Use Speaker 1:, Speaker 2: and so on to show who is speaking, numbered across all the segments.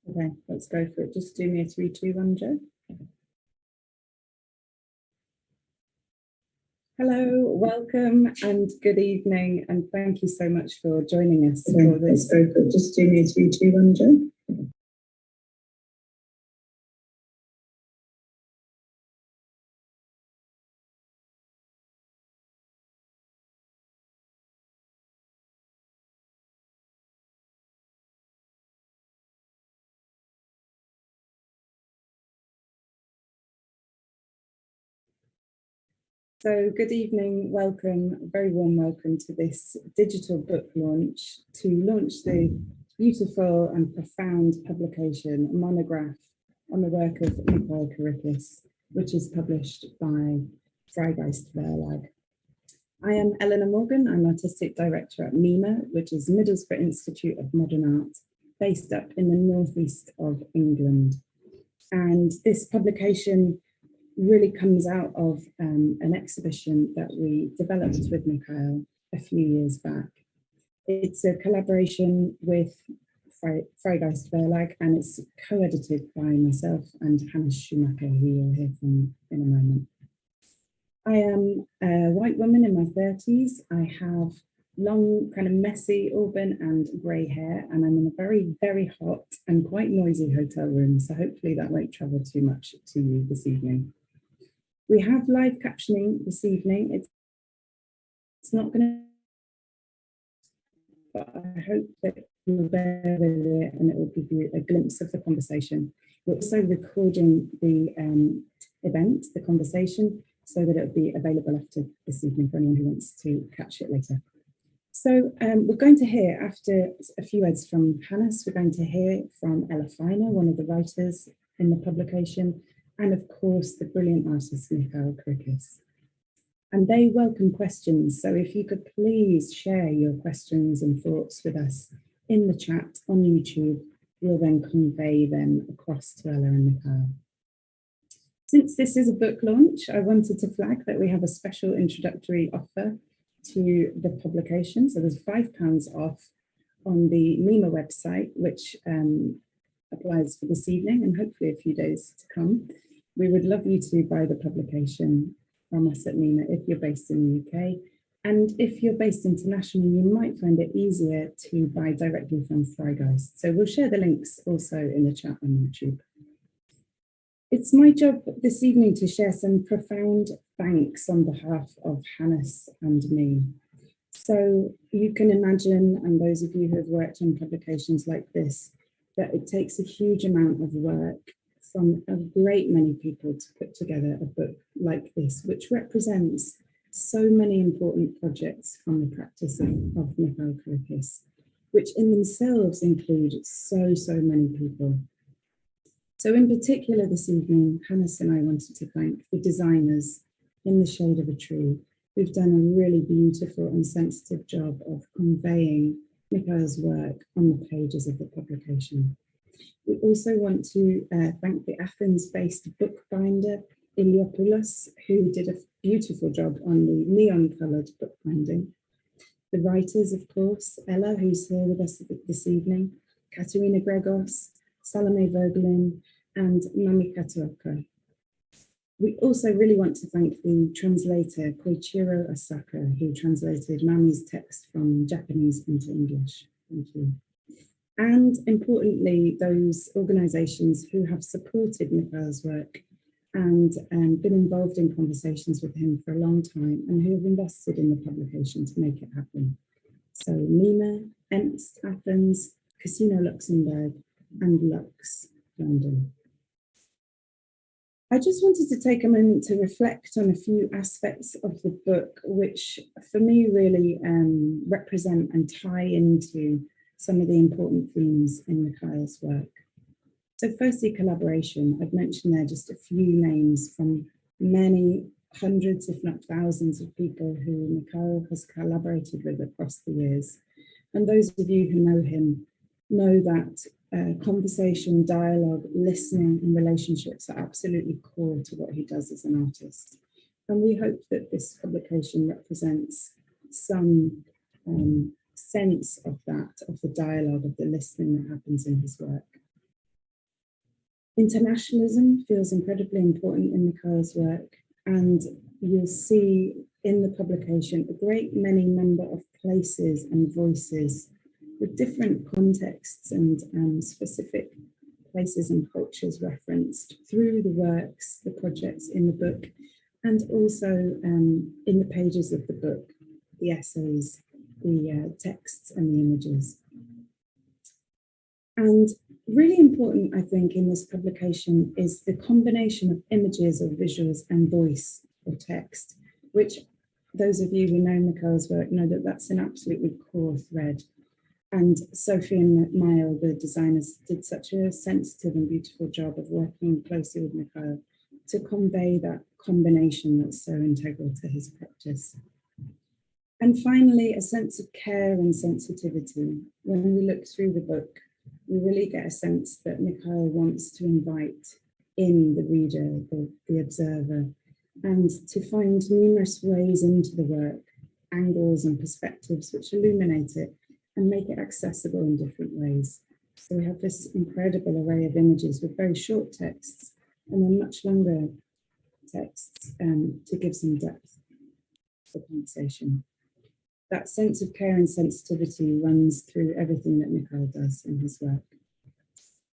Speaker 1: Okay, let's go for it. Just do me a 3, 2, 1, Joe. Hello, welcome and good evening, and thank you so much for joining us for this. Just do me a 3, 2, 1, Joe. So good evening, welcome, a very warm welcome to this digital book launch to launch the beautiful and profound publication, a monograph on the work of Mikhail Karikis, which is published by Freigeist Verlag. I am Eleanor Morgan, I'm Artistic Director at MIMA, which is Middlesbrough Institute of Modern Art, based up in the northeast of England. And this publication really comes out of an exhibition that we developed with Mikhail a few years back. It's a collaboration with Freigeist Verlag, and it's co-edited by myself and Hannah Schumacher, who you'll hear from in a moment. I am a white woman in my 30s. I have long, kind of messy auburn and grey hair, and I'm in a very, very hot and quite noisy hotel room, so hopefully that won't travel too much to you this evening. We have live captioning this evening. It's not going to, but I hope that you'll bear with it and it will give you a glimpse of the conversation. We're also recording the event, the conversation, so that it'll be available after this evening for anyone who wants to catch it later. So we're going to hear, after a few words from Hannes, we're going to hear from Ella Feiner, one of the writers in the publication, and of course, the brilliant artist, Mikhail Karikis. And they welcome questions. So if you could please share your questions and thoughts with us in the chat on YouTube, we'll then convey them across to Ella and Mikhail. Since this is a book launch, I wanted to flag that we have a special introductory offer to the publication. So there's £5 off on the MIMA website, which applies for this evening and hopefully a few days to come. We would love you to buy the publication from us at MIMA if you're based in the UK. And if you're based internationally, you might find it easier to buy directly from Freigeist. So we'll share the links also in the chat on YouTube. It's my job this evening to share some profound thanks on behalf of Hannes and me. So you can imagine, and those of you who have worked on publications like this, that it takes a huge amount of work from a great many people to put together a book like this, which represents so many important projects from the practice of Mikhail Karikis, which in themselves include so many people. So in particular this evening, Hannes and I wanted to thank the designers in the shade of a tree who've done a really beautiful and sensitive job of conveying Mikhail's work on the pages of the publication. We also want to thank the Athens-based bookbinder, Iliopoulos, who did a beautiful job on the neon-coloured bookbinding. The writers, of course, Ella, who's here with us this evening, Katerina Gregos, Salome Vogelin, and Mami Kataoka. We also really want to thank the translator, Koichiro Osaka, who translated Mami's text from Japanese into English. Thank you. And importantly, those organisations who have supported Mikhail's work and been involved in conversations with him for a long time and who have invested in the publication to make it happen. So MIMA, EMST Athens, Casino Luxembourg, and Lux London. I just wanted to take a moment to reflect on a few aspects of the book, which for me really represent and tie into some of the important themes in Mikhail's work. So firstly, collaboration. I've mentioned there just a few names from many hundreds, if not thousands of people who Mikhail has collaborated with across the years. And those of you who know him know that conversation, dialogue, listening and relationships are absolutely core to what he does as an artist. And we hope that this publication represents some sense of that, of the dialogue, of the listening that happens in his work. Internationalism feels incredibly important in Mikhail's work, and you'll see in the publication a great many number of places and voices with different contexts and specific places and cultures referenced through the works, the projects in the book, and also in the pages of the book, the essays, the texts and the images. And really important, I think, in this publication is the combination of images or visuals and voice or text, which those of you who know Mikhail's work know that that's an absolutely core thread. And Sophie and Mael, the designers, did such a sensitive and beautiful job of working closely with Mikhail to convey that combination that's so integral to his practice. And finally, a sense of care and sensitivity. When we look through the book, we really get a sense that Mikhail wants to invite in the reader, the observer, and to find numerous ways into the work, angles and perspectives which illuminate it and make it accessible in different ways. So we have this incredible array of images with very short texts and then much longer texts to give some depth to the conversation. That sense of care and sensitivity runs through everything that Mikhail does in his work.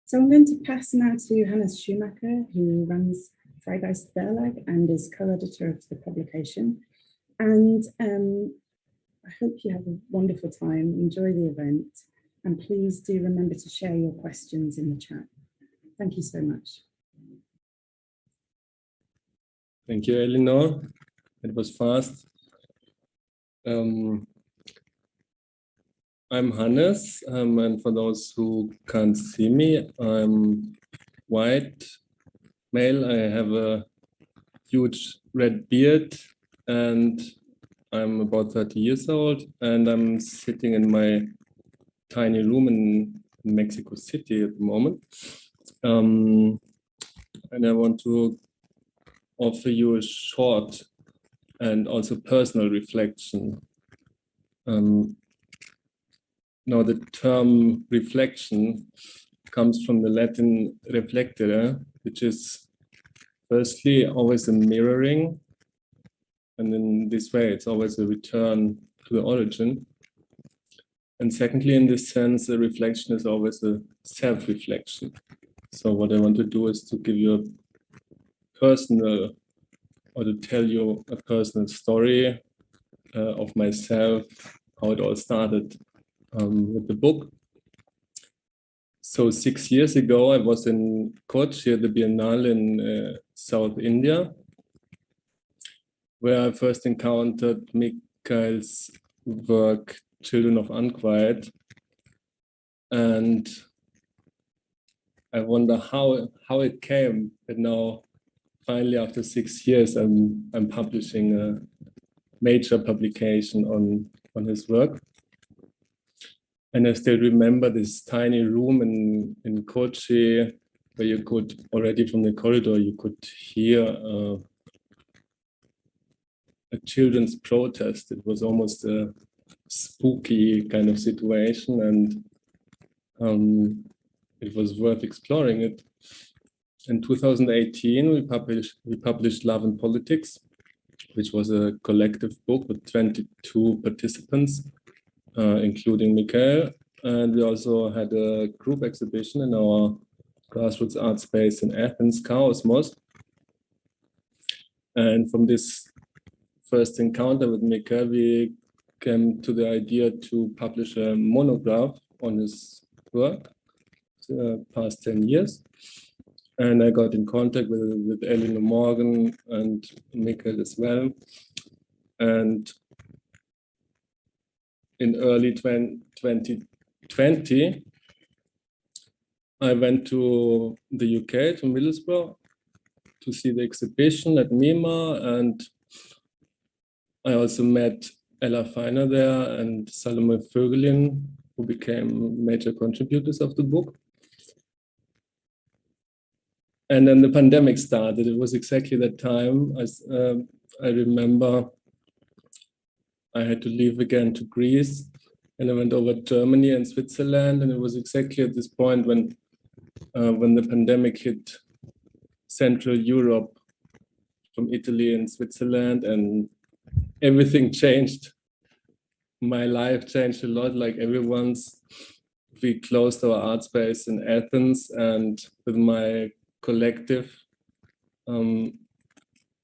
Speaker 1: So I'm going to pass now to Hannes Schumacher, who runs Freigeist Verlag and is co-editor of the publication. And I hope you have a wonderful time, enjoy the event, and please do remember to share your questions in the chat. Thank you so much.
Speaker 2: Thank you, Eleanor. It was fast. I'm Hannes, and for those who can't see me, I'm white, male. I have a huge red beard, and I'm about 30 years old, and I'm sitting in my tiny room in Mexico City at the moment. And I want to offer you a short and also personal reflection. Now, the term reflection comes from the Latin reflectere, which is firstly always a mirroring, and in this way it's always a return to the origin. And secondly, in this sense, a reflection is always a self-reflection. So what I want to do is to give you a personal, or to tell you a personal story of myself, how it all started with the book. So 6 years ago, I was in Kochi at the Biennale in South India, where I first encountered Mikhail's work, Children of Unquiet. And I wonder how it came that now, finally, after 6 years, I'm publishing a major publication on his work. And I still remember this tiny room in Kochi, where you could, already from the corridor, you could hear a children's protest. It was almost a spooky kind of situation, and it was worth exploring it. In 2018, we published Love and Politics, which was a collective book with 22 participants, including Mikhail. And we also had a group exhibition in our grassroots art space in Athens, Chaosmos. And from this first encounter with Mikhail, we came to the idea to publish a monograph on his work the past 10 years. And I got in contact with Eleanor Morgan and Mikhail as well. And in early 2020, I went to the UK, to Middlesbrough, to see the exhibition at MIMA, and I also met Ella Feiner there and Salome Vögelin, who became major contributors of the book. And then the pandemic started. It was exactly that time. I remember I had to leave again to Greece, and I went over to Germany and Switzerland, and it was exactly at this point when when the pandemic hit Central Europe from Italy and Switzerland, and everything changed. My life changed a lot, like everyone's. We closed our art space in Athens, and with my collective, we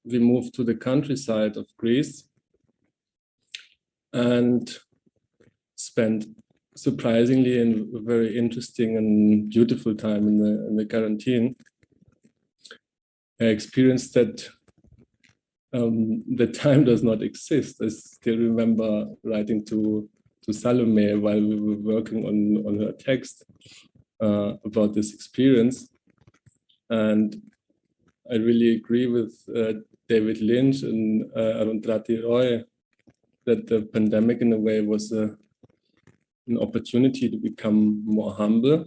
Speaker 2: moved to the countryside of Greece and spent surprisingly a very interesting and beautiful time in the quarantine. I experienced that the time does not exist. I still remember writing to Salome while we were working on her text about this experience. And I really agree with David Lynch and Arundhati Roy that the pandemic in a way was an opportunity to become more humble,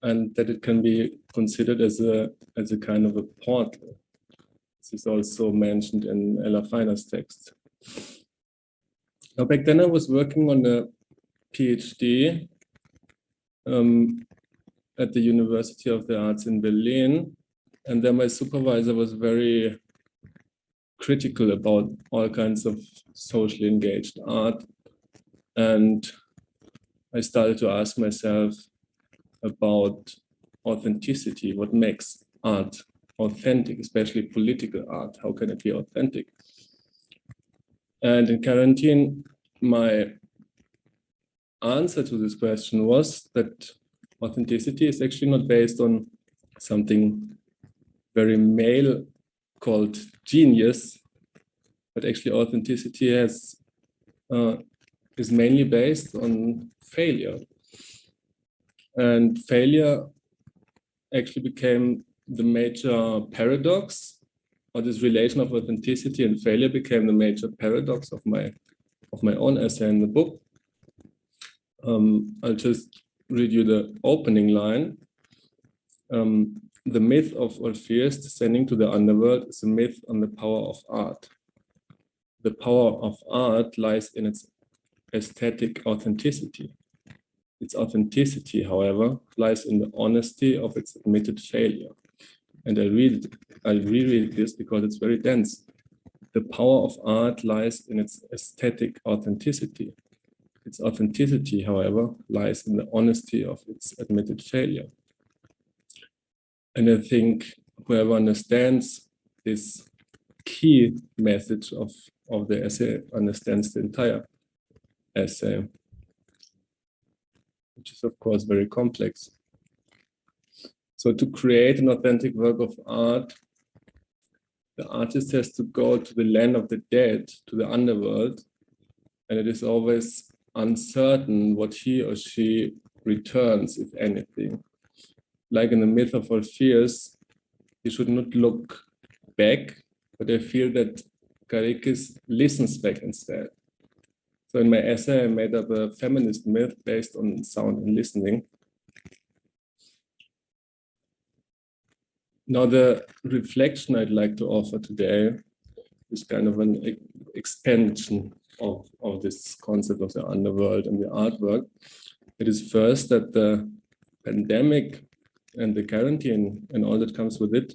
Speaker 2: and that it can be considered as a kind of a portal. This is also mentioned in Ella Feiner's text. Now, back then I was working on a PhD at the University of the Arts in Berlin, and then my supervisor was very critical about all kinds of socially engaged art. And I started to ask myself about authenticity. What makes art authentic, especially political art? How can it be authentic? And in quarantine, my answer to this question was that authenticity is actually not based on something very male called genius, but actually authenticity is mainly based on failure. And failure actually became the major paradox, or this relation of authenticity and failure became the major paradox of my own essay in the book. I'll just read you the opening line. The myth of Orpheus descending to the underworld is a myth on the power of art. The power of art lies in its aesthetic authenticity. Its authenticity, however, lies in the honesty of its admitted failure. And I reread this because it's very dense. The power of art lies in its aesthetic authenticity. Its authenticity, however, lies in the honesty of its admitted failure. And I think whoever understands this key message of the essay understands the entire essay, which is of course very complex. So to create an authentic work of art, the artist has to go to the land of the dead, to the underworld, and it is always uncertain what he or she returns, if anything. Like in the myth of Orpheus, he should not look back, but I feel that Karikis listens back instead. So in my essay, I made up a feminist myth based on sound and listening. Now, the reflection I'd like to offer today is kind of an expansion of this concept of the underworld and the artwork. It is first that the pandemic and the quarantine and all that comes with it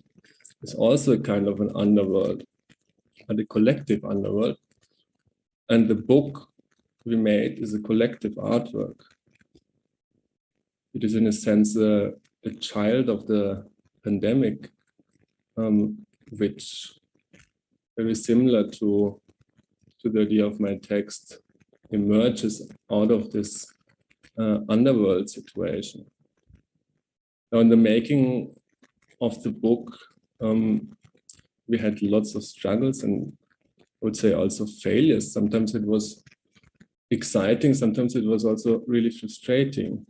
Speaker 2: is also a kind of an underworld, but a collective underworld. And the book we made is a collective artwork. It is in a sense a child of the pandemic, which very similar to the idea of my text emerges out of this underworld situation. Now, in the making of the book, we had lots of struggles and I would say also failures. Sometimes it was exciting, sometimes it was also really frustrating.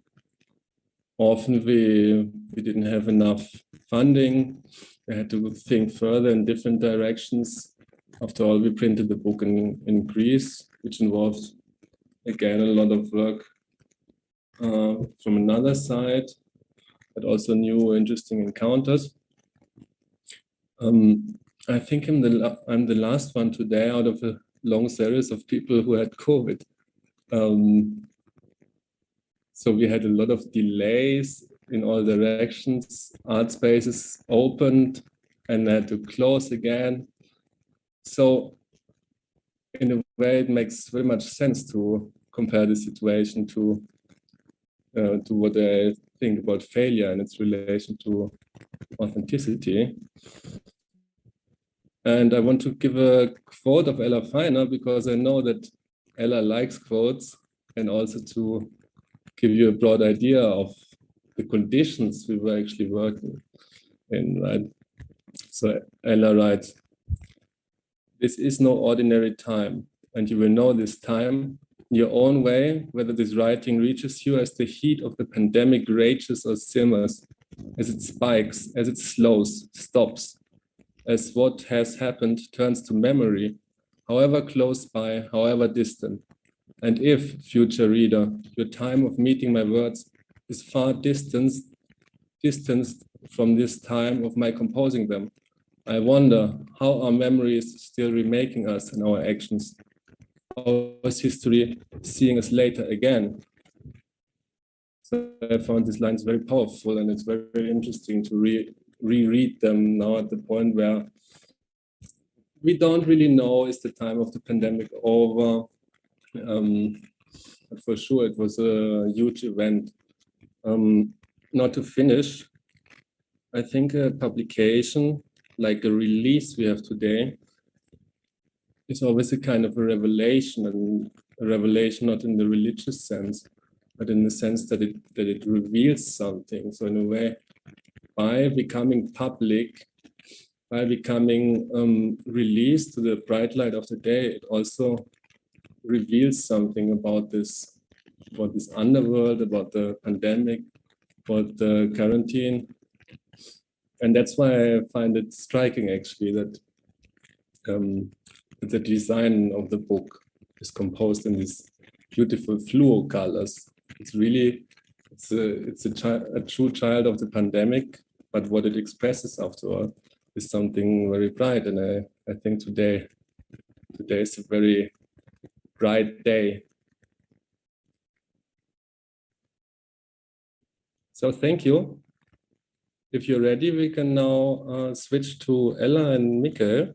Speaker 2: Often we didn't have enough funding. We had to think further in different directions. After all, we printed the book in Greece, which involved, again, a lot of work from another side, but also new interesting encounters. I think I'm the last one today out of a long series of people who had COVID. So we had a lot of delays in all directions. Art spaces opened and had to close again. So in a way, it makes very much sense to compare the situation to what I think about failure and its relation to authenticity. And I want to give a quote of Ella Feiner because I know that Ella likes quotes, and also to give you a broad idea of the conditions we were actually working in, right? So Ella writes, "This is no ordinary time, and you will know this time in your own way, whether this writing reaches you as the heat of the pandemic rages or simmers, as it spikes, as it slows, stops, as what has happened turns to memory, however close by, however distant. And if, future reader, your time of meeting my words is far distanced from this time of my composing them, I wonder how our memories still remaking us in our actions. How is history seeing us later again?" So I found these lines very powerful, and it's very, very interesting to reread them now at the point where we don't really know, is the time of the pandemic over? But for sure, it was a huge event. Now to finish, I think a publication like a release we have today is always a kind of a revelation, and a revelation not in the religious sense, but in the sense that it reveals something. So in a way, by becoming public, by becoming released to the bright light of the day, it also reveals something about this underworld, about the pandemic, about the quarantine. And that's why I find it striking, actually, that the design of the book is composed in these beautiful fluo colors. It's really, it's a true child of the pandemic, but what it expresses afterward is something very bright. And I think today is a very bright day. So thank you. If you're ready, we can now switch to Ella and Mikhail.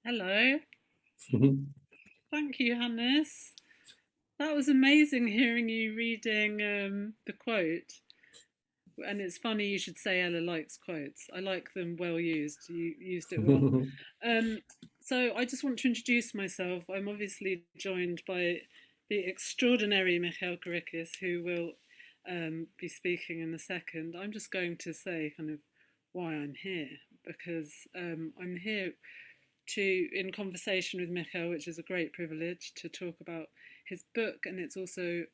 Speaker 3: Hello. Thank you, Hannes. That was amazing hearing you reading the quote. And it's funny you should say Ella likes quotes. I like them well used. You used it well. So I just want to introduce myself. I'm obviously joined by the extraordinary Mikhail Karikis, who will be speaking in a second. I'm just going to say kind of why I'm here, because I'm here in conversation with Mikhail, which is a great privilege, to talk about his book. And it's also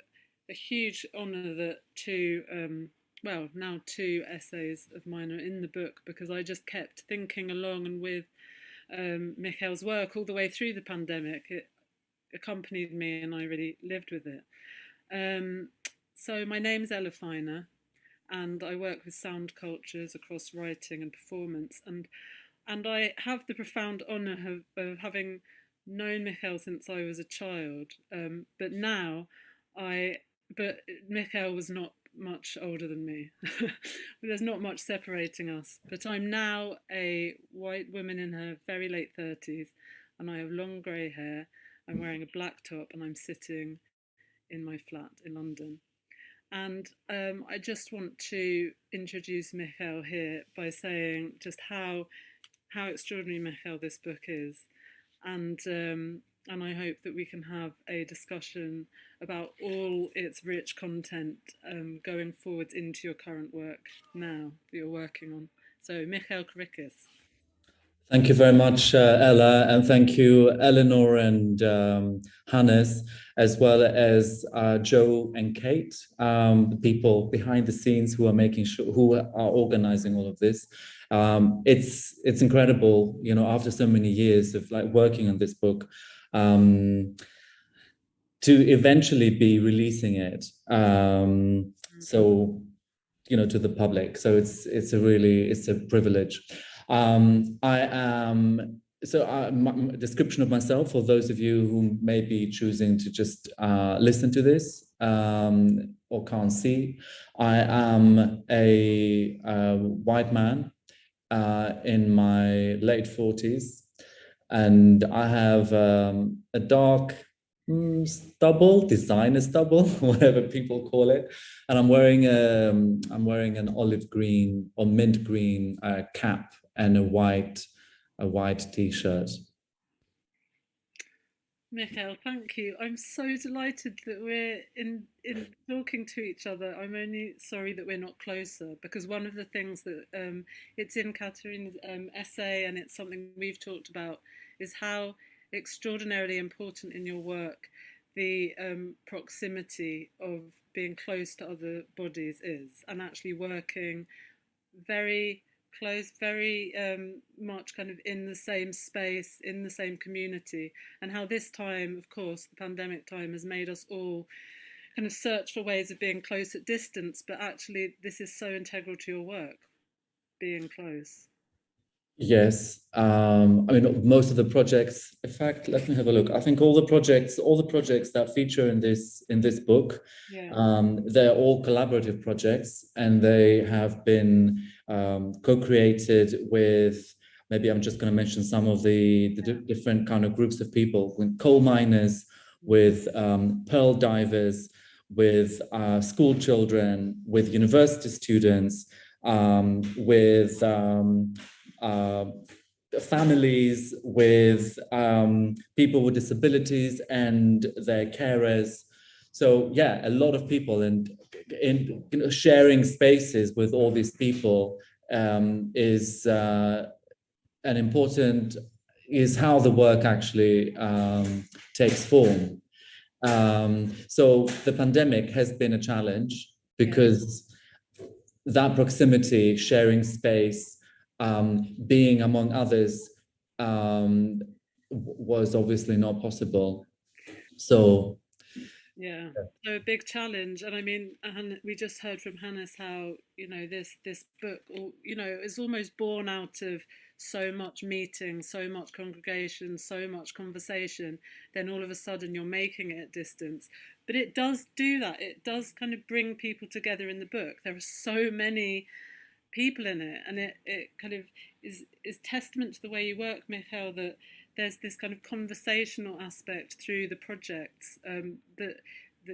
Speaker 3: a huge honour that now two essays of mine are in the book, because I just kept thinking along and with Mikhail's work all the way through the pandemic. It accompanied me and I really lived with it. So my name's Ella Feiner, and I work with sound cultures across writing and performance. And I have the profound honour of having known Mikhail since I was a child. But Mikhail was not much older than me. There's not much separating us. But I'm now a white woman in her very late 30s, and I have long grey hair. I'm wearing a black top, and I'm sitting in my flat in London. And I just want to introduce Mikhail here by saying just how extraordinary, Mikhail, this book is. And I hope that we can have a discussion about all its rich content going forwards into your current work now that you're working on. So, Mikhail Karikis.
Speaker 4: Thank you very much, Ella, and thank you, Eleanor and Hannes, as well as Joe and Kate, the people behind the scenes who are organizing all of this. It's incredible, after so many years of working on this book, to eventually be releasing it. So, to the public. So it's a privilege. I am my description of myself, for those of you who may be choosing to just listen to this or can't see, I am a white man in my late 40s, and I have a dark stubble, designer stubble, whatever people call it, and I'm wearing an olive green or mint green cap and a white t-shirt.
Speaker 3: Mikhail, thank you. I'm so delighted that we're in talking to each other. I'm only sorry that we're not closer, because one of the things that it's in Katerina's essay, and it's something we've talked about, is how extraordinarily important in your work the proximity of being close to other bodies is, and actually working very close, very much kind of in the same space, in the same community, and how this time, of course, the pandemic time, has made us all kind of search for ways of being close at distance, but actually this is so integral to your work, being close.
Speaker 4: Yes, I mean, most of the projects, in fact, let me have a look. I think all the projects that feature in this book, they're all collaborative projects, and they have been co-created with, maybe I'm just going to mention some of the different kind of groups of people, with coal miners, with pearl divers, with school children, with university students, with families, with people with disabilities and their carers. So yeah, a lot of people, and in sharing spaces with all these people is how the work actually takes form. So the pandemic has been a challenge, because that proximity, sharing space, being among others, was obviously not possible. So
Speaker 3: so a big challenge. And I mean, we just heard from Hannes how, this book, is almost born out of so much meeting, so much congregation, so much conversation. Then all of a sudden you're making it at distance. But it does do that. It does kind of bring people together in the book. There are so many people in it, and it kind of is testament to the way you work, Mikhail, that there's this kind of conversational aspect through the projects, that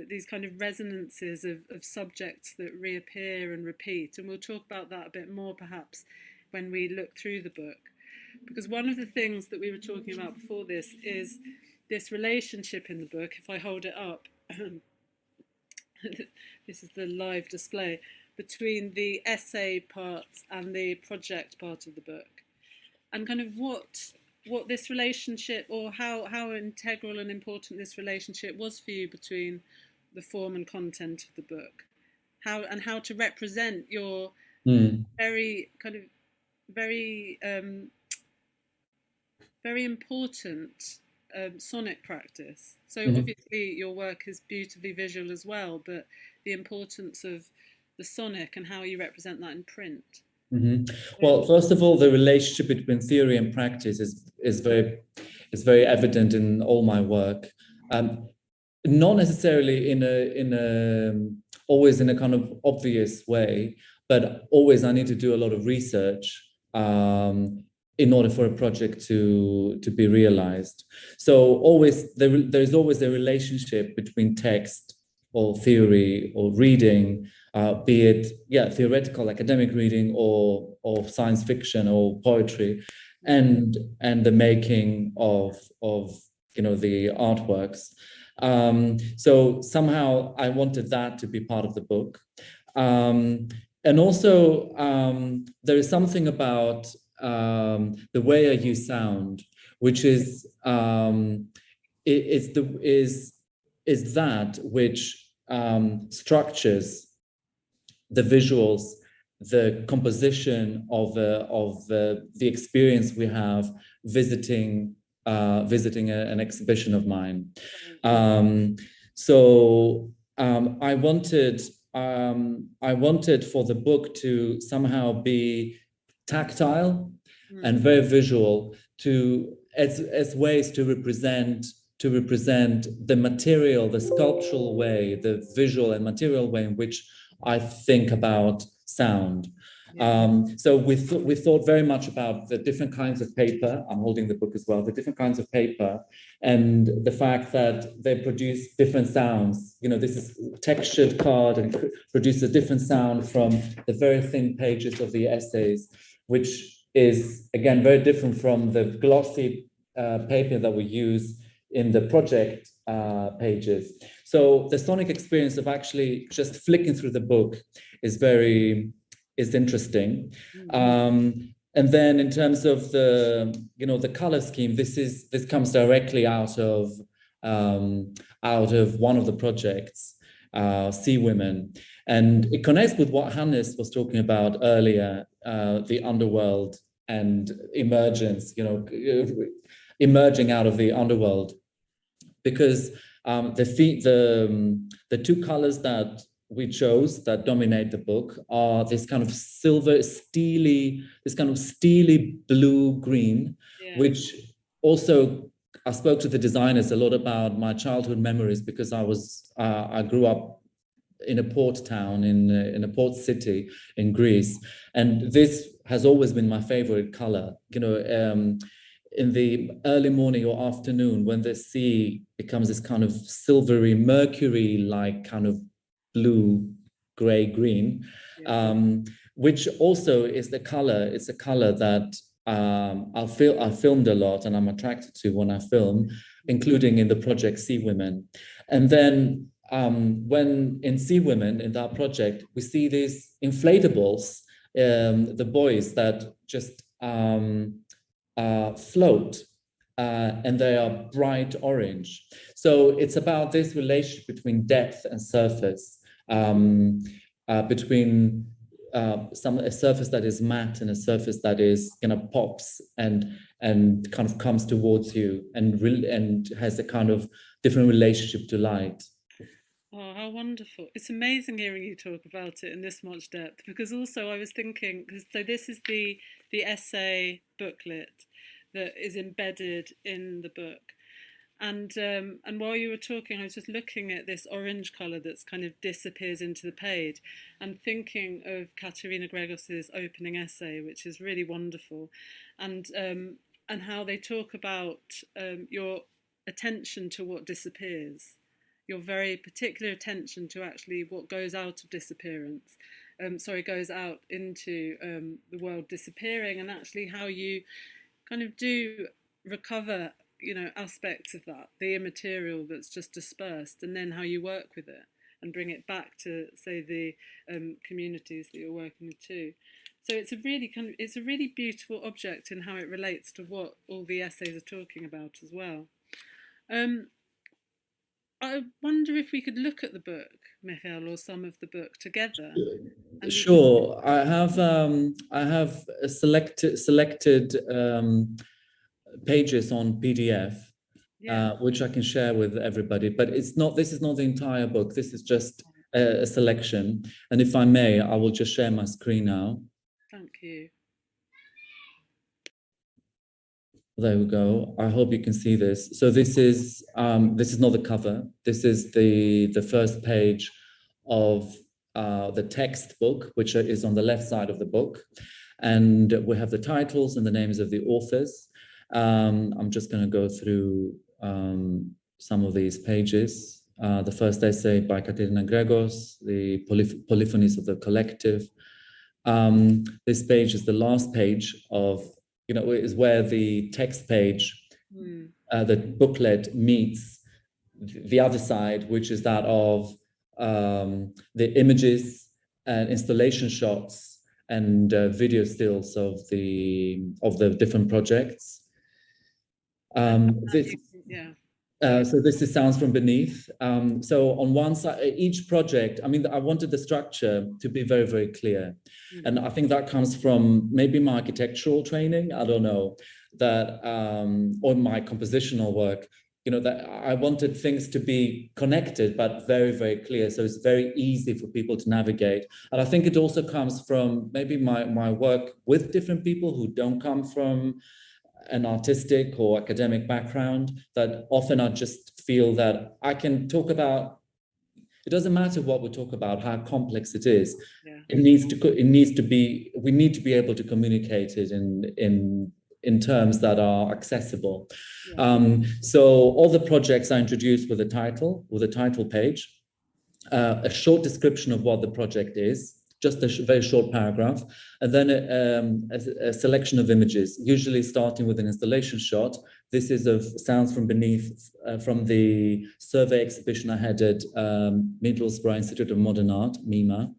Speaker 3: these kind of resonances of subjects that reappear and repeat, and we'll talk about that a bit more perhaps when we look through the book, because one of the things that we were talking about before this is this relationship in the book. If I hold it up, this is the live display, between the essay part and the project part of the book, and kind of what this relationship, or how integral and important this relationship was for you between the form and content of the book, how to represent your very kind of very important sonic practice. So obviously your work is beautifully visual as well, but the importance of the sonic and how you represent that in print.
Speaker 4: Well, first of all, the relationship between theory and practice is very evident in all my work. Not necessarily always in a kind of obvious way, but always I need to do a lot of research in order for a project to be realized. So there's always a relationship between text or theory or reading, be it theoretical academic reading or science fiction or poetry, and the making of the artworks. So somehow I wanted that to be part of the book, and also there is something about the way I use sound, which is that which structures the visuals, the composition of the experience we have visiting an exhibition of mine. So I wanted for the book to somehow be tactile and very visual, as ways to represent the material, the sculptural way, the visual and material way in which I think about sound. So we thought very much about the different kinds of paper. I'm holding the book as well, the different kinds of paper, and the fact that they produce different sounds. You know, this is textured card and produces a different sound from the very thin pages of the essays, which is, again, very different from the glossy paper that we use in the project pages. So the sonic experience of actually just flicking through the book is interesting. And then in terms of the color scheme, this comes directly out of one of the projects, Sea Women. And it connects with what Hannes was talking about earlier, the underworld and emergence, emerging out of the underworld. Because the two colors that we chose that dominate the book are this kind of steely blue-green, which also, I spoke to the designers a lot about my childhood memories, because I grew up in a port town, in a port city in Greece, and this has always been my favorite color. In the early morning or afternoon, when the sea becomes this kind of silvery, mercury-like kind of blue, gray, green, which also is the color. It's a color that I filmed a lot, and I'm attracted to when I film, including in the project Sea Women. And then when in Sea Women, in that project, we see these inflatables, the boys that just float, and they are bright orange. So it's about this relationship between depth and surface, between a surface that is matte and a surface that is pops and kind of comes towards you and has a kind of different relationship to light.
Speaker 3: Oh, how wonderful. It's amazing hearing you talk about it in this much depth, because also I was thinking, so this is the essay booklet that is embedded in the book. And while you were talking, I was just looking at this orange colour that's kind of disappears into the page, and thinking of Katerina Gregos's opening essay, which is really wonderful, and how they talk about your attention to what disappears, your very particular attention to actually what goes out of disappearance, goes out into the world disappearing, and actually how you kind of do recover, aspects of that, the immaterial that's just dispersed, and then how you work with it and bring it back to, say, the communities that you're working with too. So it's a really beautiful object in how it relates to what all the essays are talking about as well. I wonder if we could look at the book, Mikhail, or some of the book together.
Speaker 4: Sure. I have selected pages on PDF, which I can share with everybody. But this is not the entire book. This is just a selection. And if I may, I will just share my screen now.
Speaker 3: Thank you.
Speaker 4: There we go. I hope you can see this. So this is not the cover. This is the first page of the textbook, which is on the left side of the book. And we have the titles and the names of the authors. I'm just going to go through some of these pages. The first essay by Katerina Gregos, the Polyphonies of the Collective. This page is the last page of, is where the text page, the booklet meets the other side, which is that of the images and installation shots and video stills of the different projects. So this is Sounds from Beneath. So on one side, each project, I wanted the structure to be very, very clear. And I think that comes from maybe my architectural training, I don't know, that, or my compositional work, that I wanted things to be connected, but very, very clear. So it's very easy for people to navigate. And I think it also comes from maybe my work with different people who don't come from an artistic or academic background, that often I just feel that I can talk about, it doesn't matter what we talk about, how complex it is.
Speaker 3: Yeah.
Speaker 4: We need to be able to communicate it in terms that are accessible.
Speaker 3: Yeah.
Speaker 4: So all the projects I introduced with a title page, a short description of what the project is, just a very short paragraph, and then a selection of images, usually starting with an installation shot. This is of Sounds from Beneath, from the survey exhibition I had at Middlesbrough Institute of Modern Art, MIMA,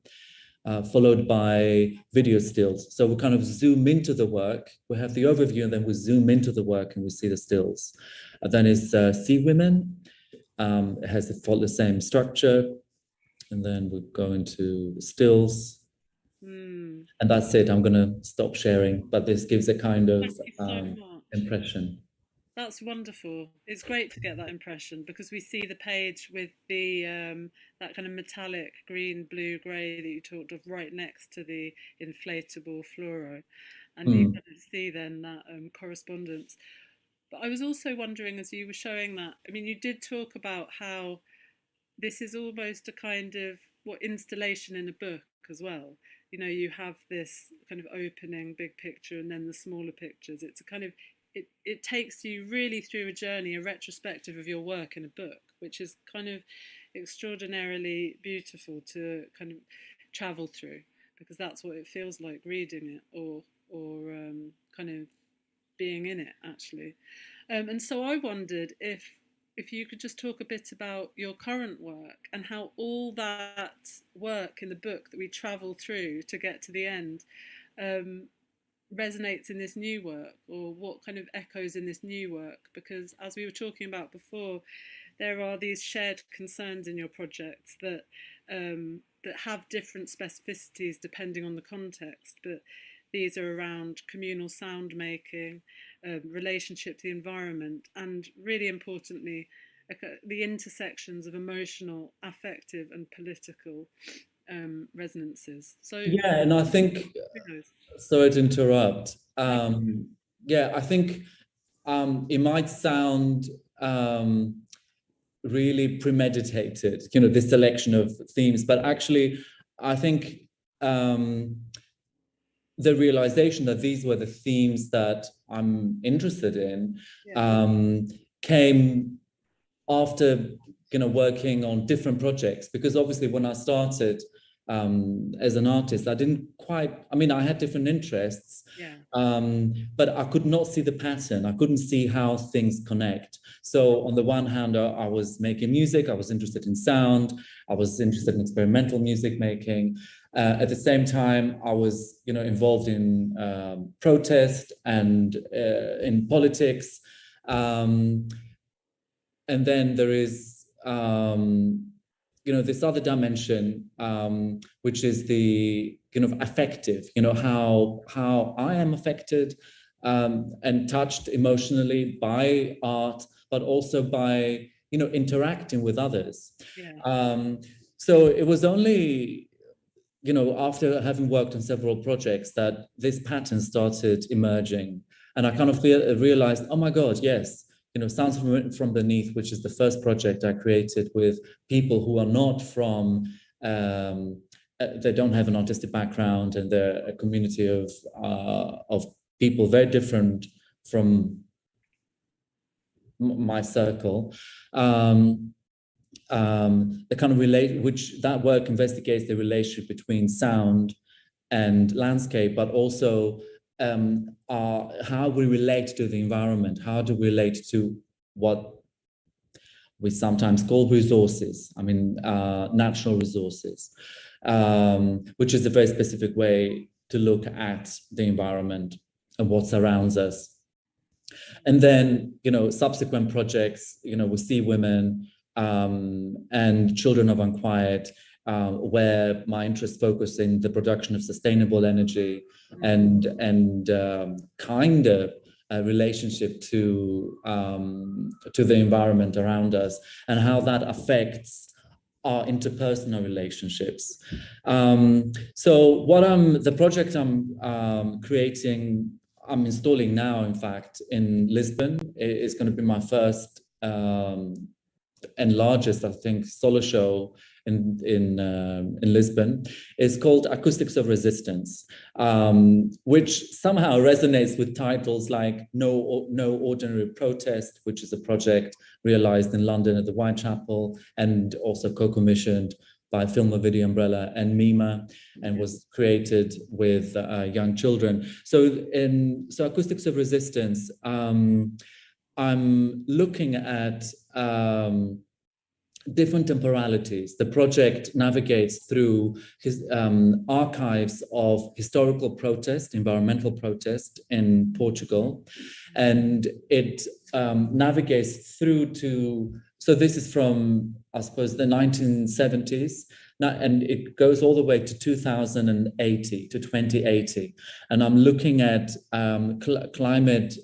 Speaker 4: followed by video stills. So we kind of zoom into the work, we have the overview, and then we zoom into the work and we see the stills. And then is Sea Women. It has the same structure. And then we go into the stills. And that's it. I'm going to stop sharing, but this gives a kind of impression.
Speaker 3: That's wonderful. It's great to get that impression, because we see the page with the that kind of metallic green, blue, grey that you talked of right next to the inflatable fluoro, and you kind of see then that correspondence. But I was also wondering, as you were showing that, I mean, you did talk about how this is almost a kind of installation in a book as well. You know, you have this kind of opening big picture and then the smaller pictures. It's a kind of, it takes you really through a journey, a retrospective of your work in a book, which is kind of extraordinarily beautiful to kind of travel through, because that's what it feels like reading it, or kind of being in it, actually. And so I wondered if you could just talk a bit about your current work and how all that work in the book that we travel through to get to the end resonates in this new work, or what kind of echoes in this new work. Because as we were talking about before, there are these shared concerns in your projects that that have different specificities depending on the context, but these are around communal sound making, relationship to the environment, and really importantly, the intersections of emotional, affective, and political resonances. So
Speaker 4: yeah, and I think, sorry to interrupt. Yeah, I think it might sound really premeditated, you know, this selection of themes, but actually, I think the realization that these were the themes that I'm interested in came after, you know, working on different projects, because obviously when I started as an artist, I didn't quite, I mean, I had different interests, but I could not see the pattern. I couldn't see how things connect. So on the one hand, I was making music, I was interested in sound, I was interested in experimental music making. At the same time, I was, you know, involved in protest and in politics. And then there is, you know, this other dimension, which is the kind of affective, you know, how I am affected and touched emotionally by art, but also by, you know, interacting with others. So it was only, you know, after having worked on several projects that this pattern started emerging. And I kind of realized, oh my God, yes, you know, Sounds from Beneath, which is the first project I created with people who are not from, they don't have an artistic background, and they're a community of people very different from my circle. The kind of which that work investigates the relationship between sound and landscape, but also how we relate to the environment. How do we relate to what we sometimes call resources? I mean, natural resources, which is a very specific way to look at the environment and what surrounds us. And then, you know, subsequent projects, you know, we see women and Children of Unquiet, where my interest focused in the production of sustainable energy and kind of a relationship to the environment around us, and how that affects our interpersonal relationships. So the project I'm creating I'm installing now, in fact, in Lisbon. It's going to be my first and largest, I think, solo show in Lisbon. It's called Acoustics of Resistance, which somehow resonates with titles like No Ordinary Protest, which is a project realized in London at the Whitechapel and also co-commissioned by Film and Video Umbrella and MIMA, and was created with young children. So Acoustics of Resistance, I'm looking at different temporalities. The project navigates through archives of historical protest, environmental protest in Portugal, and it navigates through to, so this is from, I suppose, the 1970s, and it goes all the way to 2080, to 2080. And I'm looking at climate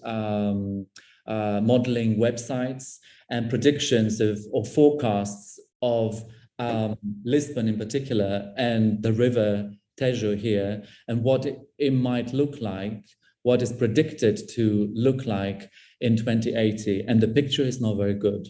Speaker 4: modeling websites and predictions or forecasts of Lisbon in particular, and the river Tejo here, and what it might look like, what is predicted to look like in 2080. And the picture is not very good,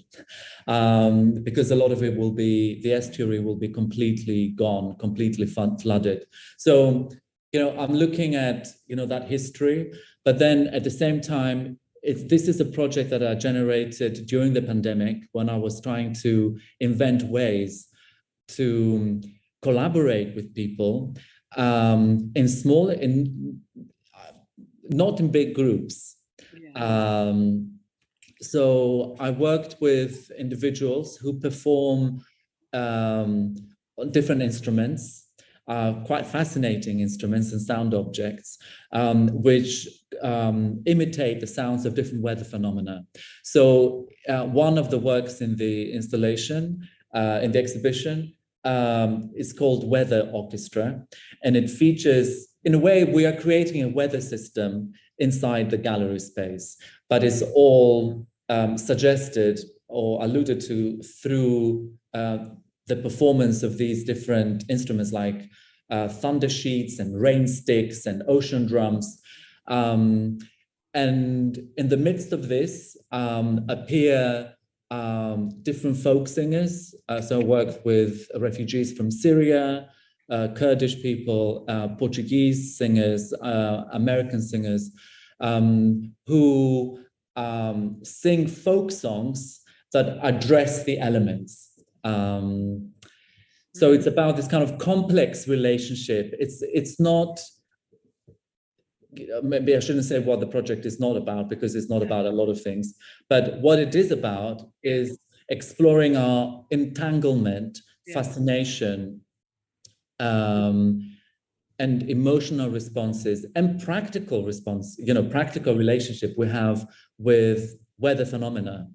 Speaker 4: because a lot of it will be, the estuary will be completely gone, completely flooded. So, I'm looking at, that history, but then at the same time, this is a project that I generated during the pandemic, when I was trying to invent ways to collaborate with people not in big groups. Yeah. So I worked with individuals who perform different instruments, quite fascinating instruments and sound objects, which imitate the sounds of different weather phenomena. So one of the works in the installation, in the exhibition, is called Weather Orchestra, and it features, in a way, we are creating a weather system inside the gallery space, but it's all suggested or alluded to through the performance of these different instruments, like thunder sheets and rain sticks and ocean drums. And in the midst of this appear different folk singers. So I worked with refugees from Syria, Kurdish people, Portuguese singers, American singers, who sing folk songs that address the elements. So it's about this kind of complex relationship. It's not, maybe I shouldn't say what the project is not about, because it's not about a lot of things, but what it is about is exploring our entanglement, fascination, and emotional responses and practical response, practical relationship we have with weather phenomena.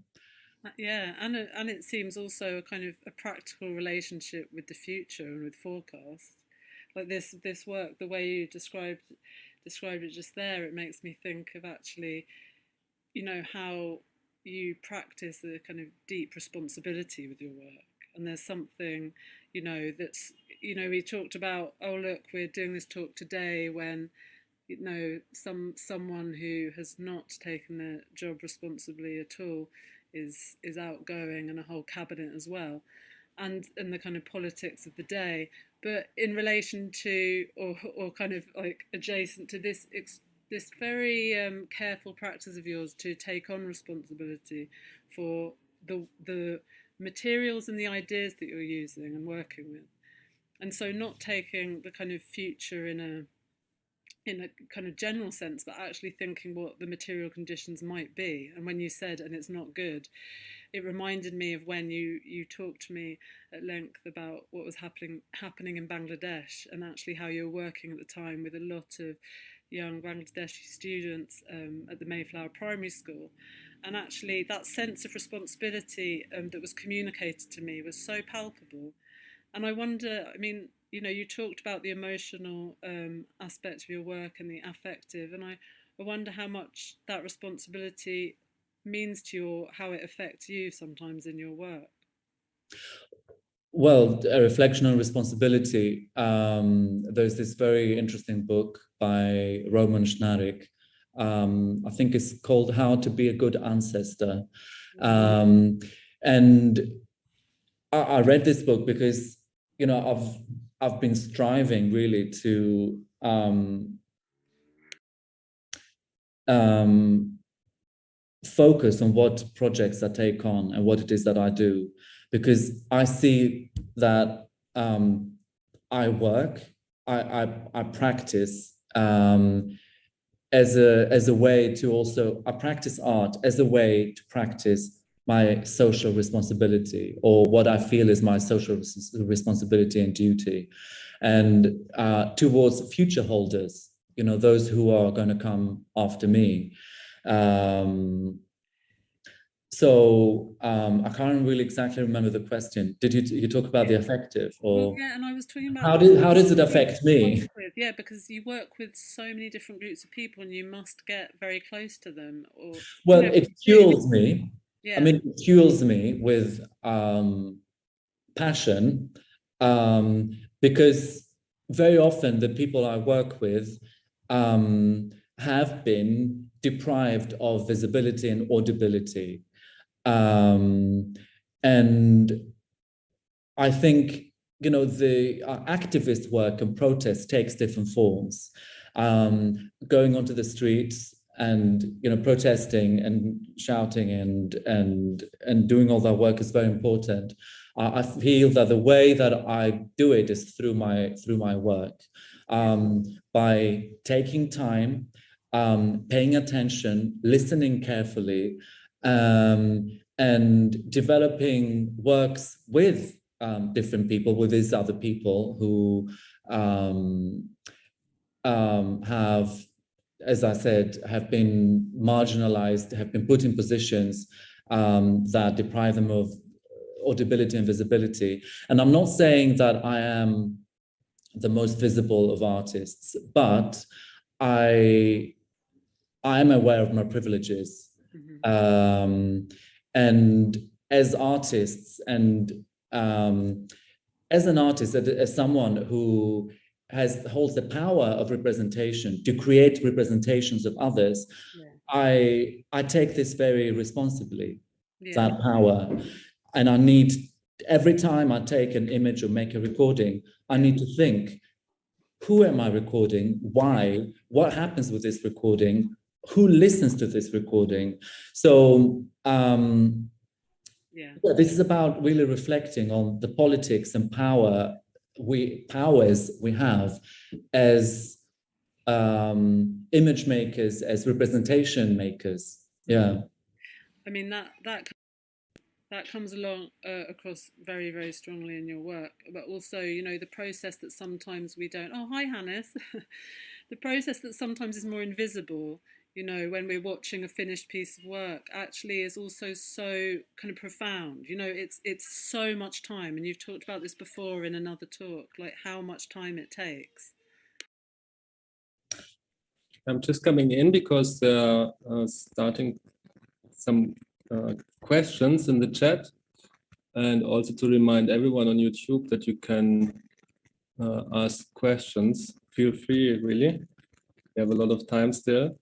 Speaker 3: Yeah, and it seems also a kind of a practical relationship with the future and with forecasts. Like this work, the way you described it just there, it makes me think of actually, how you practice the kind of deep responsibility with your work. And there's something, that's, we talked about, oh look, we're doing this talk today when, someone who has not taken their job responsibly at all is outgoing, and a whole cabinet as well, and the kind of politics of the day. But in relation to, or kind of like adjacent to this very careful practice of yours to take on responsibility for the materials and the ideas that you're using and working with, and so not taking the kind of future in a kind of general sense, but actually thinking what the material conditions might be. And when you said, and it's not good, it reminded me of when you talked to me at length about what was happening in Bangladesh, and actually how you were working at the time with a lot of young Bangladeshi students at the Mayflower Primary School. And actually that sense of responsibility that was communicated to me was so palpable. And I wonder, you talked about the emotional aspect of your work and the affective, and I wonder how much that responsibility means to you, or how it affects you sometimes in your work.
Speaker 4: Well, a reflection on responsibility. There's this very interesting book by Roman Schnarik I think it's called How to Be a Good Ancestor. And I read this book because, you know, I've been striving really to focus on what projects I take on and what it is that I do, because I see that I work, I practice as a way to also, I practice art as a way to practice my social responsibility, or what I feel is my social responsibility and duty, and towards future holders, you know, those who are going to come after me. I can't really exactly remember the question. Did you talk about the affective, or?
Speaker 3: Well, yeah, and I was talking about
Speaker 4: how does it affect me?
Speaker 3: Yeah, because you work with so many different groups of people, and you must get very close to them. Or
Speaker 4: well,
Speaker 3: you know,
Speaker 4: it fuels me.
Speaker 3: Yeah.
Speaker 4: I mean, it fuels me with passion, because very often the people I work with have been deprived of visibility and audibility. And I think, you know, the activist work and protest takes different forms. Going onto the streets and, you know, protesting and shouting and doing all that work is very important. I feel that the way that I do it is through my work, by taking time, paying attention, listening carefully, and developing works with different people, with these other people who have, as I said, have been marginalized, have been put in positions that deprive them of audibility and visibility. And I'm not saying that I am the most visible of artists, but I am aware of my privileges. And as artists, and as an artist, as someone who holds the power of representation to create representations of others, I take this very responsibly, that power. And I need, every time I take an image or make a recording, I need to think, who am I recording? Why? What happens with this recording? Who listens to this recording? So this is about really reflecting on the politics and powers we have as image makers, as representation makers. Yeah.
Speaker 3: I mean, that comes along across very, very strongly in your work, but also, you know, the process that sometimes we don't. Oh, hi, Hannes. The process that sometimes is more invisible, you know, when we're watching a finished piece of work, actually is also so kind of profound. You know, it's so much time, and you've talked about this before in another talk, like how much time it takes.
Speaker 2: I'm just coming in because there are starting some questions in the chat, and also to remind everyone on YouTube that you can ask questions. Feel free, really. We have a lot of time still.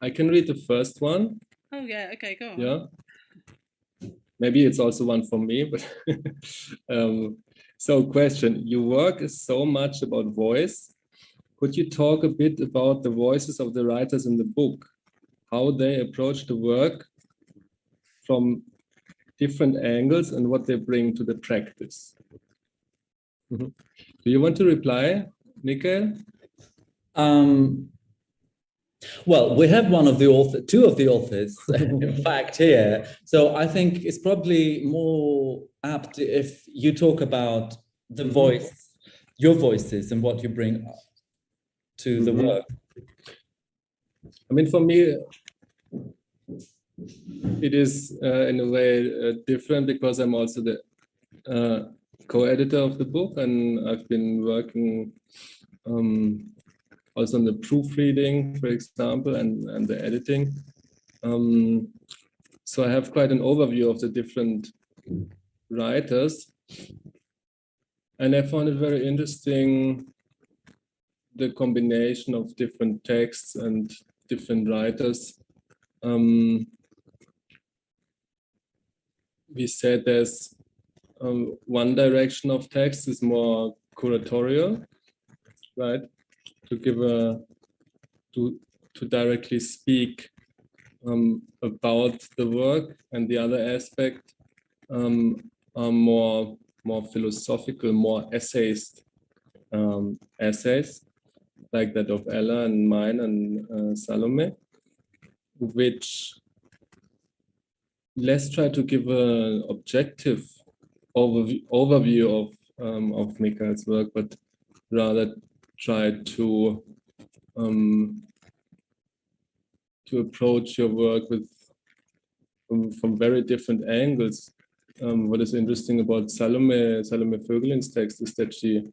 Speaker 2: I can read the first one.
Speaker 3: Oh yeah, okay, go on.
Speaker 2: Yeah. Maybe it's also one for me, but so question, your work is so much about voice. Could you talk a bit about the voices of the writers in the book, how they approach the work from different angles and what they bring to the practice? Do you want to reply, Mikhail?
Speaker 4: Well, we have two of the authors, in fact, here. So I think it's probably more apt if you talk about the voice, your voices, and what you bring to the work.
Speaker 2: I mean, for me, it is in a way different, because I'm also the co-editor of the book, and I've been working also on the proofreading, for example, and the editing. So I have quite an overview of the different writers. And I found it very interesting the combination of different texts and different writers. We said there's one direction of text is more curatorial, right? To give to directly speak about the work, and the other aspect are more philosophical, more essays, like that of Ella and mine and Salome, which let's try to give an objective overview of Mikhail's work, but rather try to approach your work with from very different angles. What is interesting about Salome Vögelin's text is that she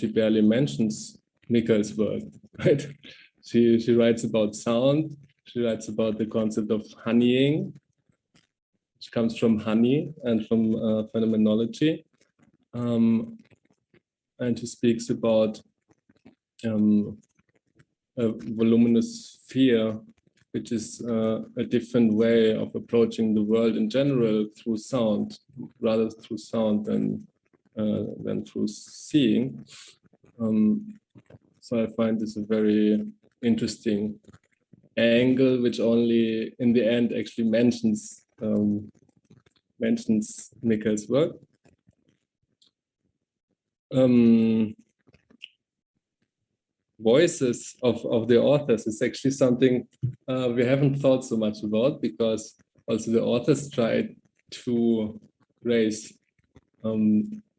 Speaker 2: barely mentions Mikhail's work, right? She writes about sound. She writes about the concept of honeying, which comes from honey and from phenomenology. And she speaks about a voluminous sphere, which is a different way of approaching the world in general through sound, rather through sound than through seeing. So I find this a very interesting angle, which only in the end actually mentions Mikhail's work. Voices of the authors is actually something we haven't thought so much about, because also the authors tried to raise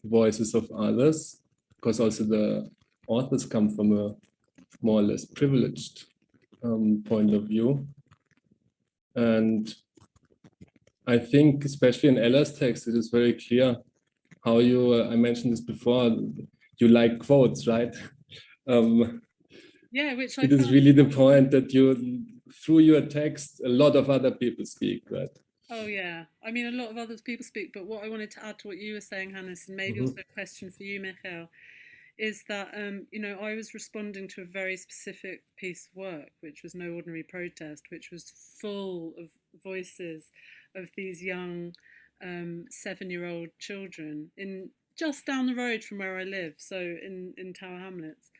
Speaker 2: voices of others, because also the authors come from a more or less privileged point of view. And I think especially in Ella's text, it is very clear how you, I mentioned this before, you like quotes, right?
Speaker 3: Yeah, which
Speaker 2: it is really the point that you, through your text, a lot of other people speak, right?
Speaker 3: Oh yeah, I mean, a lot of other people speak, but what I wanted to add to what you were saying, Hannes, and maybe also a question for you, Mikhail, is that, you know, I was responding to a very specific piece of work, which was No Ordinary Protest, which was full of voices of these young 7-year-old children in just down the road from where I live, so in Tower Hamlets,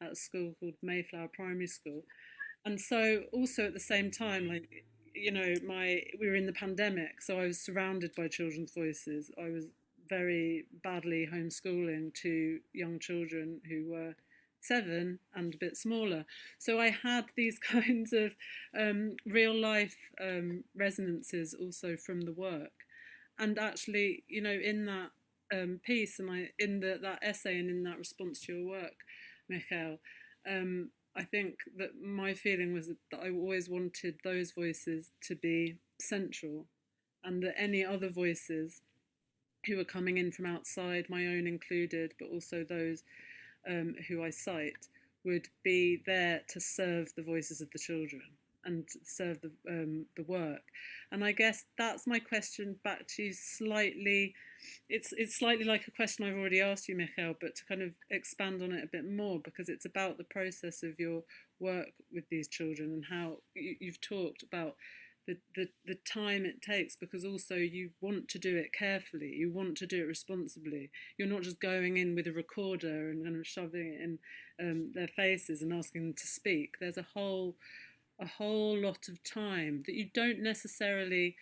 Speaker 3: at a school called Mayflower Primary School. And so also at the same time, like, you know, we were in the pandemic, so I was surrounded by children's voices. I was very badly homeschooling 2 young children who were 7 and a bit smaller. So I had these kinds of real life resonances also from the work. And actually, you know, in that piece and that essay and in that response to your work, Mikhail, I think that my feeling was that I always wanted those voices to be central, and that any other voices who are coming in from outside, my own included, but also those who I cite, would be there to serve the voices of the children and serve the work. And I guess that's my question back to you slightly. It's slightly like a question I've already asked you, Mikhail, but to kind of expand on it a bit more, because it's about the process of your work with these children and how you've talked about the time it takes, because also you want to do it carefully, you want to do it responsibly. You're not just going in with a recorder and kind of shoving it in their faces and asking them to speak. There's a whole lot of time that you don't necessarily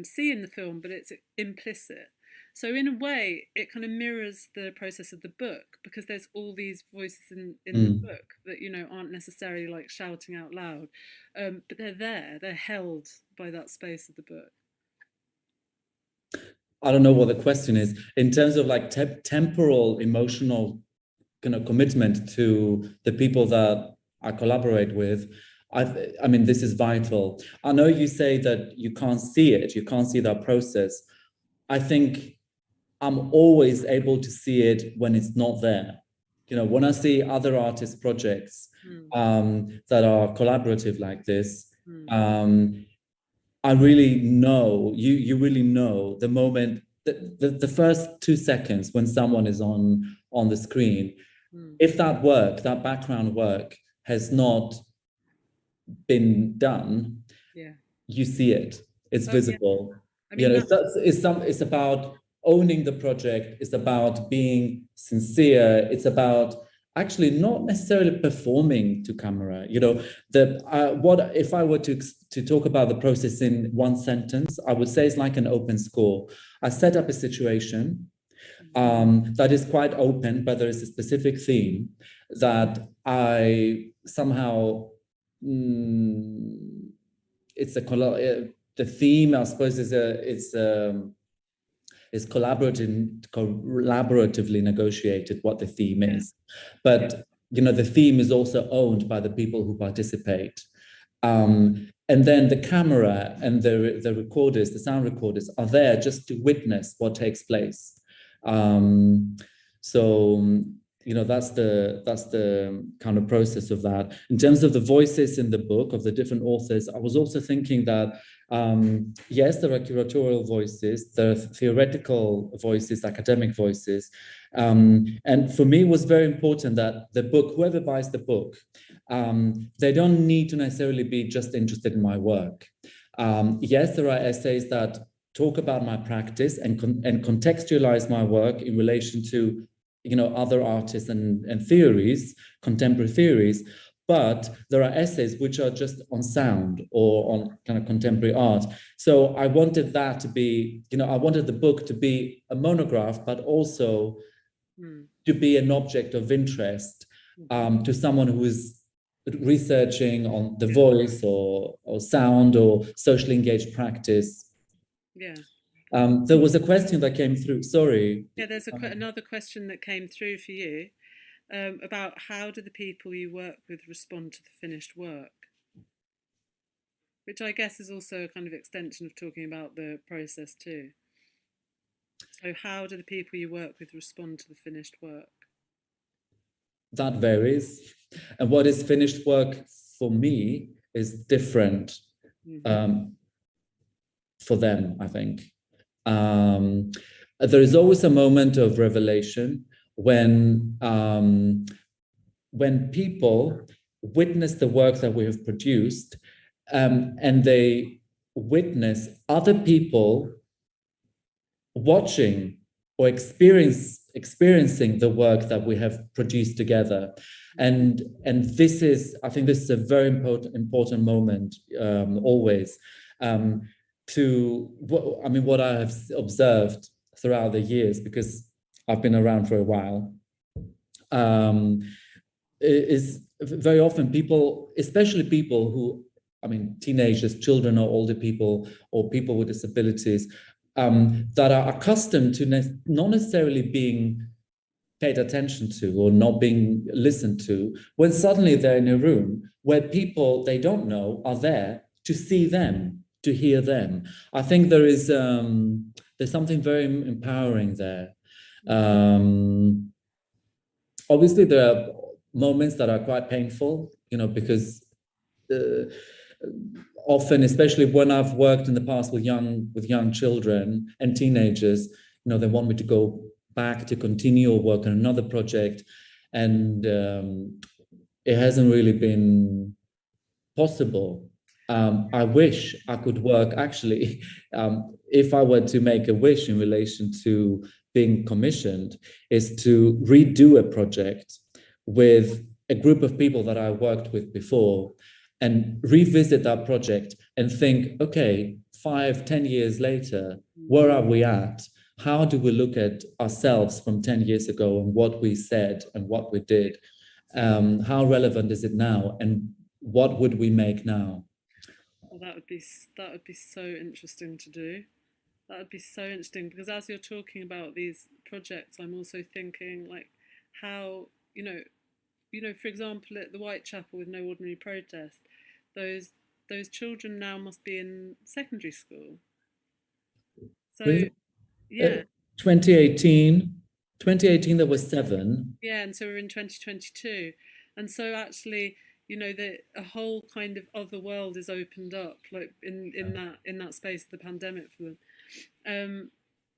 Speaker 3: see in the film, but it's implicit. So in a way, it kind of mirrors the process of the book, because there's all these voices in the book that, you know, aren't necessarily like shouting out loud, but they're there, they're held by that space of the book.
Speaker 4: I don't know what the question is. In terms of like temporal, emotional kind of commitment to the people that I collaborate with, I mean, this is vital. I know you say that you can't see it, you can't see that process. I think I'm always able to see it when it's not there. You know, when I see other artists' projects that are collaborative like this, I really know, you really know the moment, the first 2 seconds when someone is on the screen, If that work, that background work has not been done, you see it, it's visible.
Speaker 3: Yeah. I mean,
Speaker 4: it's about owning the project, it's about being sincere, it's about actually not necessarily performing to camera. You know, what if I were to talk about the process in one sentence, I would say it's like an open score. I set up a situation that is quite open, but there is a specific theme that I somehow the theme, I suppose, is collaboratively negotiated what the theme is, but you know, the theme is also owned by the people who participate. And then the camera and the recorders, the sound recorders, are there just to witness what takes place. So you know, that's the kind of process of that. In terms of the voices in the book of the different authors, I was also thinking that yes, there are curatorial voices, there are theoretical voices, academic voices, and for me it was very important that the book, whoever buys the book, they don't need to necessarily be just interested in my work. Yes, there are essays that talk about my practice and contextualize my work in relation to, you know, other artists and theories, contemporary theories, but there are essays which are just on sound or on kind of contemporary art. So I wanted that to be, you know, I wanted the book to be a monograph, but also to be an object of interest to someone who is researching on the voice or sound or socially engaged practice.
Speaker 3: Yeah.
Speaker 4: There was a question that came through. Sorry.
Speaker 3: Yeah, there's another question that came through for you about how do the people you work with respond to the finished work? Which I guess is also a kind of extension of talking about the process too. So how do the people you work with respond to the finished work?
Speaker 4: That varies. And what is finished work for me is different for them, I think. There is always a moment of revelation when people witness the work that we have produced, and they witness other people watching or experiencing the work that we have produced together. And this is, I think this is a very important moment, always. What I have observed throughout the years, because I've been around for a while, is very often people, especially people who, teenagers, children or older people, or people with disabilities, that are accustomed to not necessarily being paid attention to or not being listened to, when suddenly they're in a room where people they don't know are there to see them, to hear them. I think there's something very empowering there. Obviously, there are moments that are quite painful, because often, especially when I've worked in the past with young children and teenagers, they want me to go back to continue or work on another project, and it hasn't really been possible. I wish I could work, actually, if I were to make a wish in relation to being commissioned, is to redo a project with a group of people that I worked with before and revisit that project and think, okay, 5-10 years later, where are we at? How do we look at ourselves from 10 years ago and what we said and what we did? How relevant is it now? And what would we make now?
Speaker 3: Well, that would be so interesting to do. That would be so interesting, because as you're talking about these projects, I'm also thinking like how, for example, at the Whitechapel with No Ordinary Protest, those children now must be in secondary school. So, yeah.
Speaker 4: 2018, there were 7.
Speaker 3: Yeah, and so we're in 2022. And so actually, a whole kind of other world is opened up, like in that space of the pandemic for them.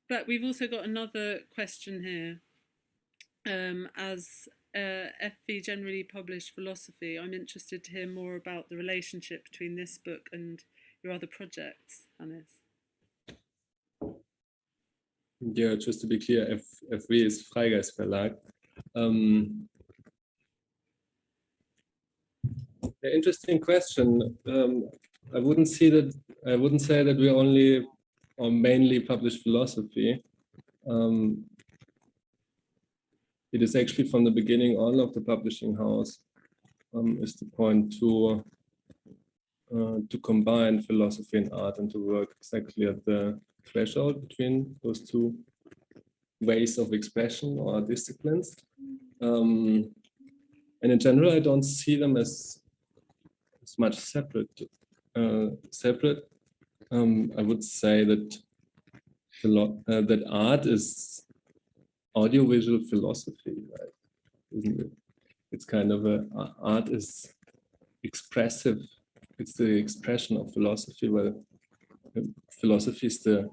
Speaker 3: But we've also got another question here, as FV generally published philosophy, I'm interested to hear more about the relationship between this book and your other projects, Hannes.
Speaker 2: Yeah, just to be clear, FV is Freigeist Verlag. Interesting question. I wouldn't say that we only or mainly publish philosophy. It is actually from the beginning on of the publishing house is the point to combine philosophy and art and to work exactly at the threshold between those two ways of expression or disciplines. And in general, I don't see them as much separate. I would say that that art is audiovisual philosophy, right? Isn't it? It's kind of art is expressive. It's the expression of philosophy, where philosophy is the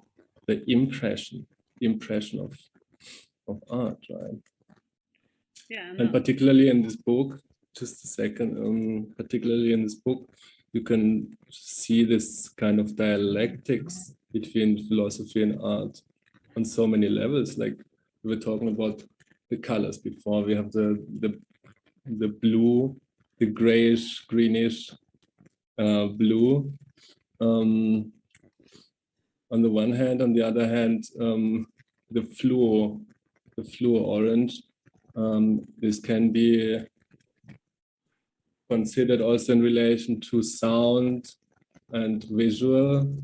Speaker 2: impression of art, right?
Speaker 3: Yeah,
Speaker 2: and particularly in this book, just a second, particularly in this book, you can see this kind of dialectics between philosophy and art on so many levels. Like we were talking about the colors before. We have the blue, the grayish, greenish blue. On the one hand, on the other hand, the fluo orange. This can be considered also in relation to sound and visual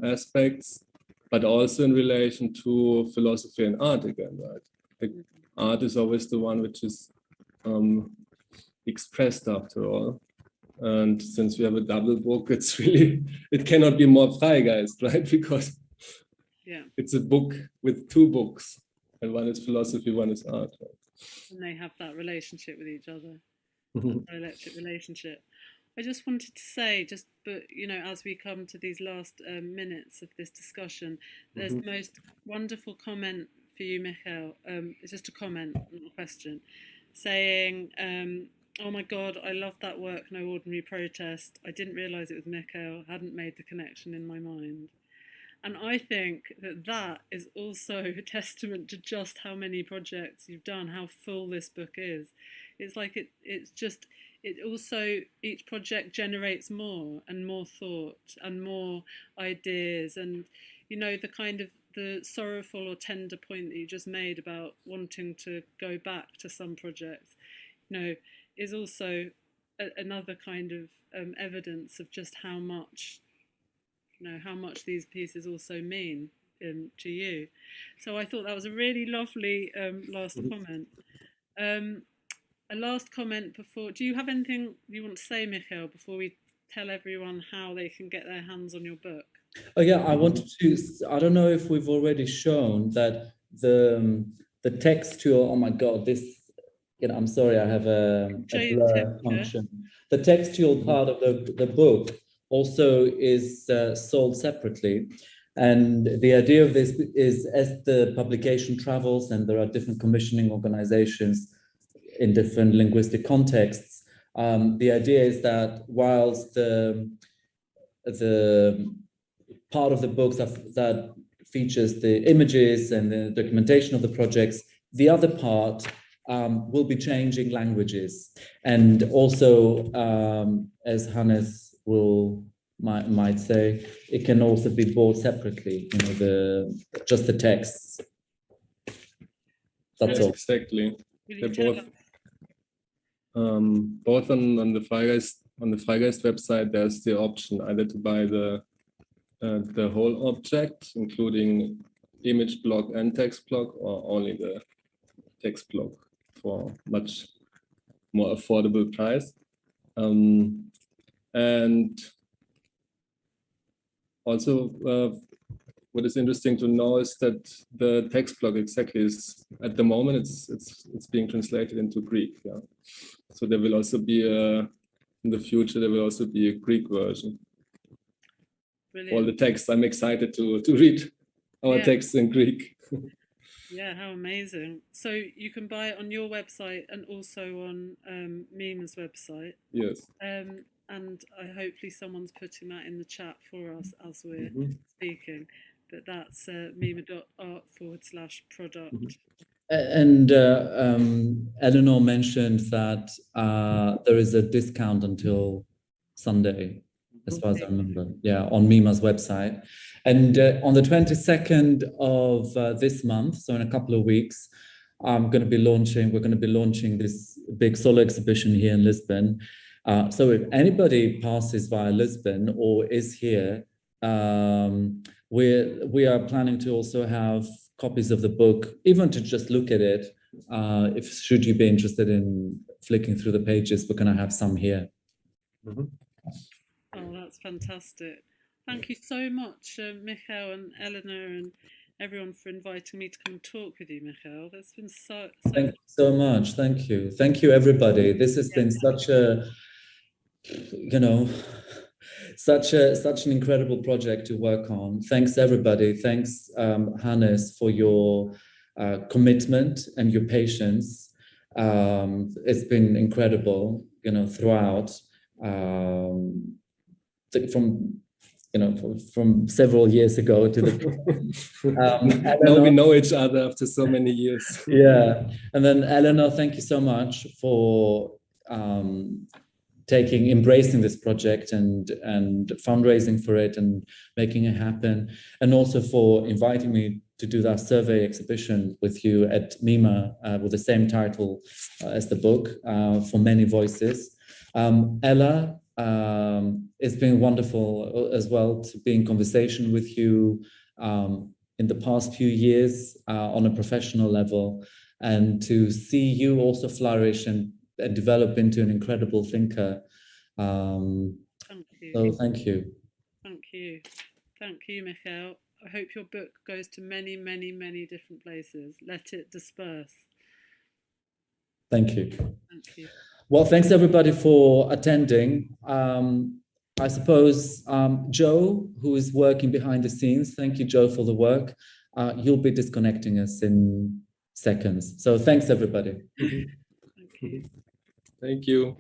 Speaker 2: aspects, but also in relation to philosophy and art again, right? Like art is always the one which is expressed after all. And since we have a double book, it's really, it cannot be more Freigeist, right? Because it's a book with two books, and one is philosophy, one is art. Right?
Speaker 3: And they have that relationship with each other, that dialectic relationship. I just wanted to say, but you know, as we come to these last minutes of this discussion, there's the most wonderful comment for you, Mikhail. It's just a comment, not a question, saying, oh my God, I love that work, No Ordinary Protest. I didn't realise it was Mikhail, hadn't made the connection in my mind. And I think that is also a testament to just how many projects you've done, how full this book is. It's like it also, each project generates more and more thought and more ideas. And, you know, the kind of the sorrowful or tender point that you just made about wanting to go back to some projects, you know, is also another kind of evidence of just how much, you know, how much these pieces also mean to you. So I thought that was a really lovely last comment. A last comment before, do you have anything you want to say, Mikhail, before we tell everyone how they can get their hands on your book?
Speaker 4: Oh yeah, I wanted to, I don't know if we've already shown that the textual, oh my God, this, you know, I'm sorry, I have a blur function. The textual part of the book also is sold separately. And the idea of this is, as the publication travels and there are different commissioning organizations in different linguistic contexts, the idea is that whilst the part of the books that features the images and the documentation of the projects, the other part will be changing languages. And also, as Hannes might say, it can also be bought separately, you know, just the texts. That's all.
Speaker 2: Exactly. They're both on the Freigeist website. There's the option either to buy the whole object, including image block and text block, or only the text block for much more affordable price. And also, what is interesting to know is that the text block exactly is, at the moment, it's being translated into Greek. Yeah, so there will also be in the future there will also be a Greek version. Brilliant. All the text. I'm excited to read our texts in Greek.
Speaker 3: Yeah, how amazing. So you can buy it on your website and also on MIMA's website.
Speaker 2: Yes.
Speaker 3: And hopefully someone's putting that in the chat for us as we're speaking. But that's mima.art/product.
Speaker 4: And Eleanor mentioned that there is a discount until Sunday, as far as I remember. Yeah, on MIMA's website. And on the 22nd of this month, so in a couple of weeks, we're going to be launching this big solo exhibition here in Lisbon. So if anybody passes via Lisbon or is here, we are planning to also have copies of the book, even to just look at it. Should you be interested in flicking through the pages, we're going to have some here.
Speaker 3: Oh, that's fantastic. Thank you so much, Mikhail and Eleanor and everyone, for inviting me to come and talk with you, Mikhail. That's been so
Speaker 4: Thank you so much. Thank you. Thank you, everybody. This has been such a, such an incredible project to work on. Thanks, everybody. Thanks, Hannes, for your commitment and your patience. It's been incredible, throughout. From several years ago to the
Speaker 2: now we know each other after so many years.
Speaker 4: Yeah, and then Eleanor, thank you so much for embracing this project and fundraising for it and making it happen, and also for inviting me to do that survey exhibition with you at MIMA with the same title as the book, For Many Voices. Ella, it's been wonderful as well to be in conversation with you in the past few years on a professional level, and to see you also flourish and develop into an incredible thinker.
Speaker 3: Thank you.
Speaker 4: So thank you.
Speaker 3: Thank you. Thank you, Mikhail. I hope your book goes to many, many, many different places. Let it disperse.
Speaker 4: Thank you.
Speaker 3: Thank you.
Speaker 4: Well, thanks everybody for attending. I suppose Joe, who is working behind the scenes, thank you, Joe, for the work. You'll be disconnecting us in seconds. So thanks, everybody.
Speaker 3: Thank you.
Speaker 2: Thank you.